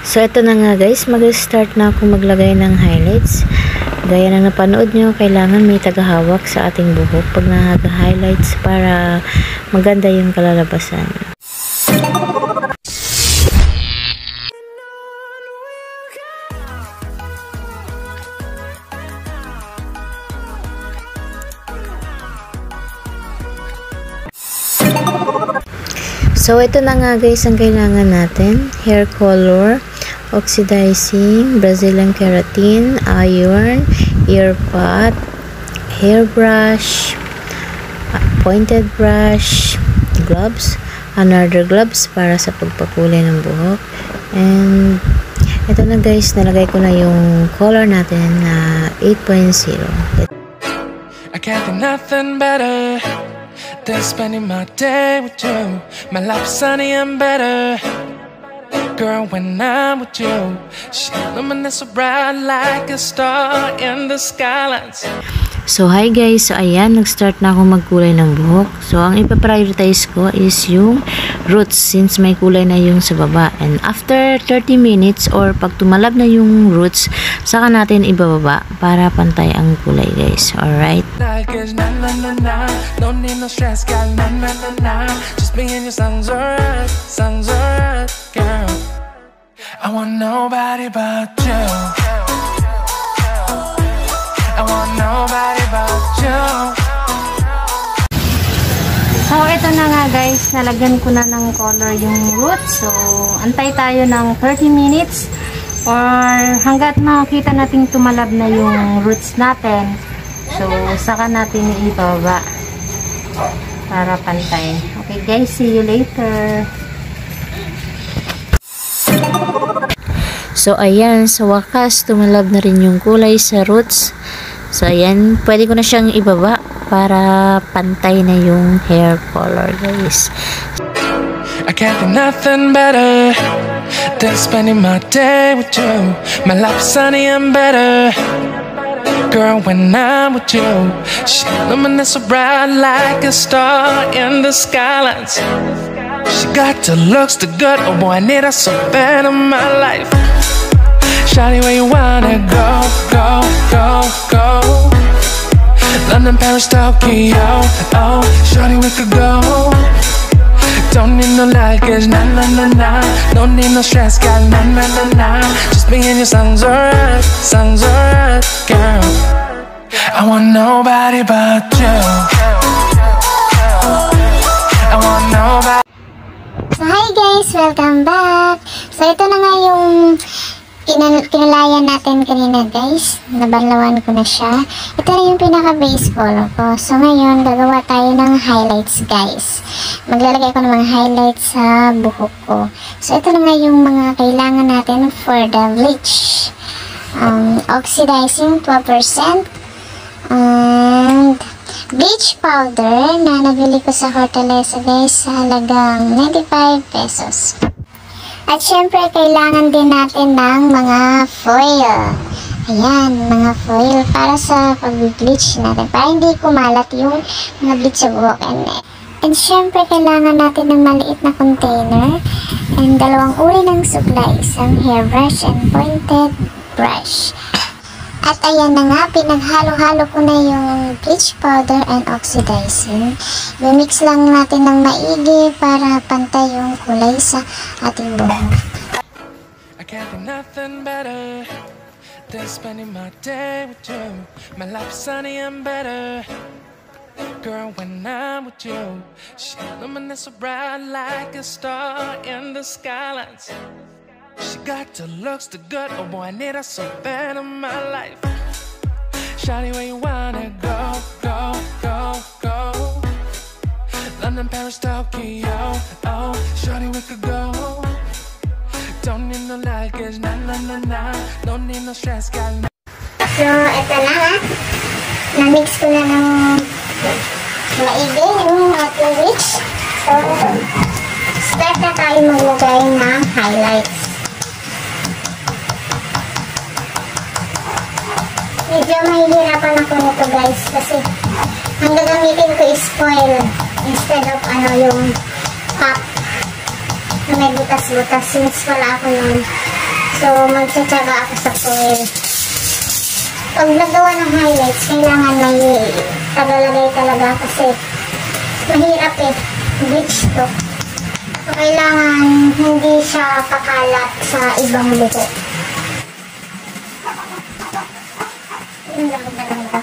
So, ito na nga guys, mag-start na ako maglagay ng highlights. Gaya ng napanood nyo, kailangan may tagahawak sa ating buhok pag nag-highlights para maganda yung kalalabasan. So, ito na nga guys ang kailangan natin. Hair color, oxidizing, Brazilian keratin, iron, ear pot, hairbrush, pointed brush, gloves, another gloves para sa pagpakulay ng buhok. And ito na guys, nalagay ko na yung color natin na 8.0. I can't think nothing better than spending my day with you. My life's sunny and better, girl, when I'm with you. She luminous so bright like a star in the skylines. So, hi guys. So, ayan, nag-start na ako magkulay ng buhok. So, ang ipaprioritize ko is yung roots since may kulay na yung sa baba. And after 30 minutes or pag tumalab na yung roots, saka natin ibababa para pantay ang kulay guys. Alright? No need no stress, girl, just me and your songs alright, girl. I want nobody but you. I want nobody but you. So, ito na nga guys, nalagyan ko na ng color yung roots. So, antay tayo ng 30 minutes or hanggat makita natin tumalab na yung roots natin. So, saka natin ibaba para pantay. Okay guys, see you later. So, ayan, sa wakas, tumalab na rin yung kulay sa roots. So, ayan, pwede ko na siyang ibaba para pantay na yung hair color, guys. I can't think nothing better than spending my day with you. My life's sunny and better, girl, when I'm with you. She luminous so bright like a star in the skylines. She got the looks, the good, oh boy, I need her so bad in my life. Shawty, where you wanna go, go, go, go? London, Paris, Tokyo, oh, shawty, we could go. Don't need no luggage, nah, nah, nah, nah. Don't need no stress, girl, nah, nah, nah, nah. Just me and your songs alright, girl. I want nobody but you. I want nobody. So, hi guys! Welcome back! So, ito na nga yung kinulayan natin kanina guys. Nabanlawan ko na siya. Ito na yung pinaka-base color ko. So, ngayon, gagawa tayo ng highlights guys. Maglalagay ko ng mga highlights sa buhok ko. So, ito na nga yung mga kailangan natin for the bleach. Oxidizing 12%. And bleach powder na nabili ko sa Hortaleza guys sa halagang 95 pesos. At syempre kailangan din natin ng mga foil. Ayan, mga foil para sa pag-bleach natin. Para hindi kumalat yung mga bleach sa buhok. And syempre kailangan natin ng maliit na container. And dalawang uri ng supplies. Ang hairbrush and pointed brush. At ayan na nga, pinaghalo-halo ko na yung bleach powder and oxidizing. I-mix lang natin ng maigi para pantay yung kulay sa ating buhok. I can't think nothing better than spending my day with you. My life's sunny and better, girl, when I'm with you. She luminous so bright like a star in the skylines. She got the looks, the good, oh boy, I need her so bad in my life. Shawty, where you wanna go, go, go, go? London, Paris, Tokyo, oh, shawty, we could go. Don't need no luggage, nah, nah, nah, nah. Don't need no stress, girl. So, ito na ha. Na-mix ko na ng maigi yung ating bleach. So, start na tayo maglagay ng highlights. Medyo mahihirapan ako nito guys kasi ang gagamitin ko is foil instead of yung pop na may butas-butas since wala ako yung So, magtsatsaga ako sa foil. Pag nagawa ng highlights, kailangan may tagalagay talaga kasi mahirap eh. Bleach to. So, kailangan hindi siya pakalat sa ibang buho. Yun lang talaga.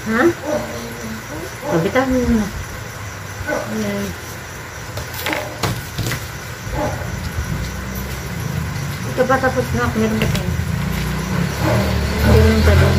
Ha? Pabitan mo na. Ayan. Ito ba tapos na? Meron ba tayo? Hindi naman pa doon.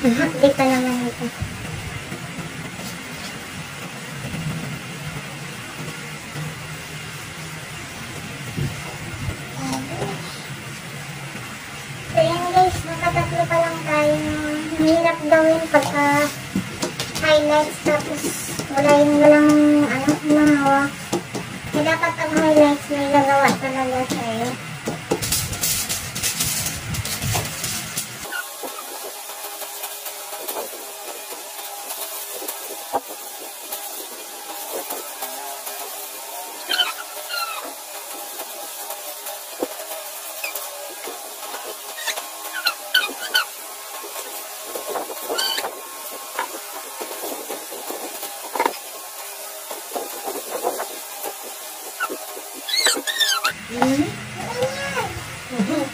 Dito naman ito. So yan guys, nakatatlo pa lang tayo. Mahirap gawin pagka highlights tapos walang mahawak. Kaya dapat ang highlights may gagawa talaga sa'yo.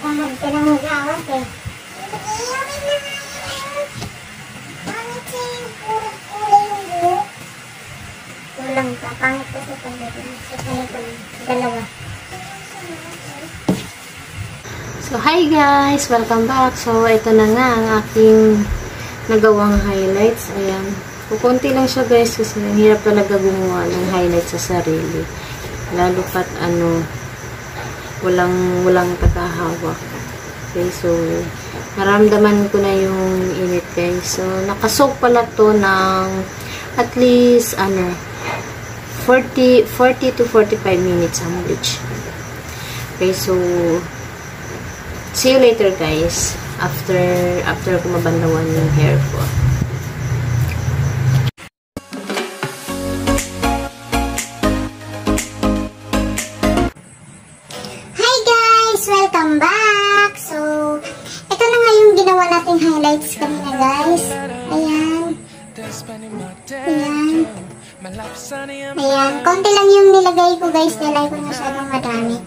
Tamad ka na mag-awat eh. Kulang pa. Pangit ko sa dalawa. So, hi guys! Welcome back. So, ito na nga ang aking nagawang highlights. Ayan. Kukunti lang siya guys kasi hirap talaga gumawa ng highlights sa sarili. Lalo pat walang tagahawak. Okay, so, naramdaman ko na yung init guys. So, nakasok pala to ng at least 40 to 45 minutes ang bleach. Okay, so, see you later guys after ko mabandawan yung hair ko. Hi guys! Welcome back! So, ito na nga yung ginawa nating highlights kanina guys. Ayan. Ayan. Ayan. Konti lang yung nilagay ko guys. Nilagay ko masyadong madami.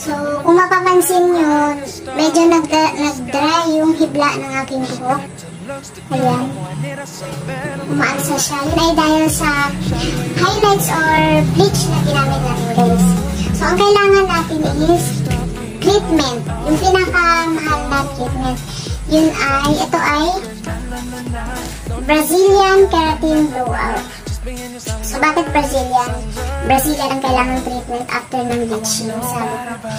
So, kung mapapansin nyo, medyo nag-dry yung hibla ng aking buhok. Ayan. Umaansa siya. Yun ay dahil sa highlights or bleach na ginamit natin guys. So, ang kailangan natin is treatment. Yung pinakamahal na treatment. Yun ay, ito ay Brazilian Keratin Blowout. So, bakit Brazilian? Brazilian ang kailangang treatment after ng bleaching, sabi ko.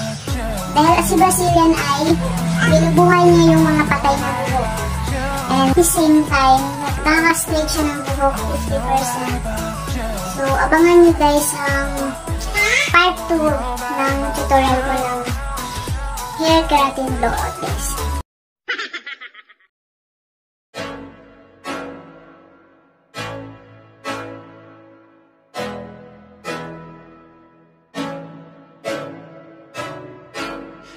Dahil si Brazilian ay binubuhay niya yung mga patay na buhok. And at the same time, nakaka-straight siya ng buhok 50%. So, abangan nyo guys ang part 2 ng tutorial ko ng hair keratin blowout guys.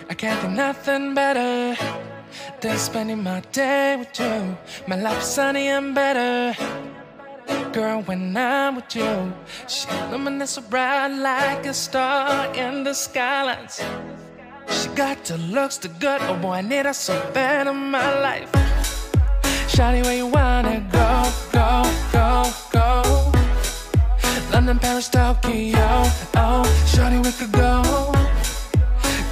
I can't think nothing better than spending my day with you. My life's sunny and better, girl, when I'm with you. She illuminates so bright like a star in the skylines. She got the looks, the good, oh boy, I need her so bad in my life. Shawty, where you wanna go, go, go, go? London, Paris, Tokyo, oh, shawty, we could go.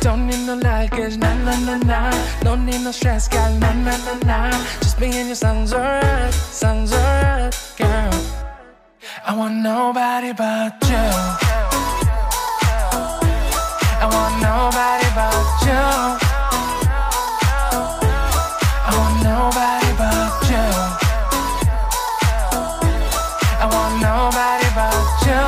Don't need no luggage, nah, nah, nah, nah. No need no stress, girl, nah, nah, nah, nah. Just be in your songs alright, girl. I want nobody but you. I want nobody but you. I want nobody but you. I want nobody but you.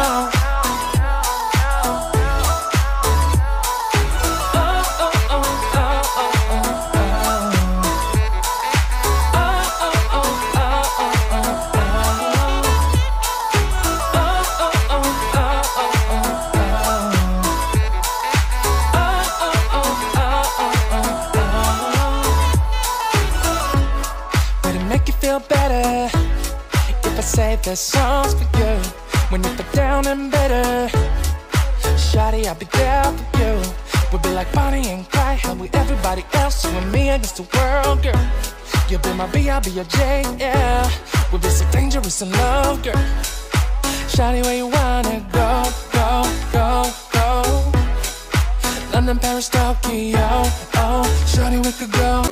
Better if I say the songs for you when you feel down and better. Shawty, I'll be there for you. We'll be like Bonnie and Clyde, how we everybody else, you and me against the world, girl. You'll be my B, I'll be your J, yeah. We'll be so dangerous in love, girl. Shawty, where you wanna go, go, go, go? London, Paris, Tokyo, oh, shawty, we could go.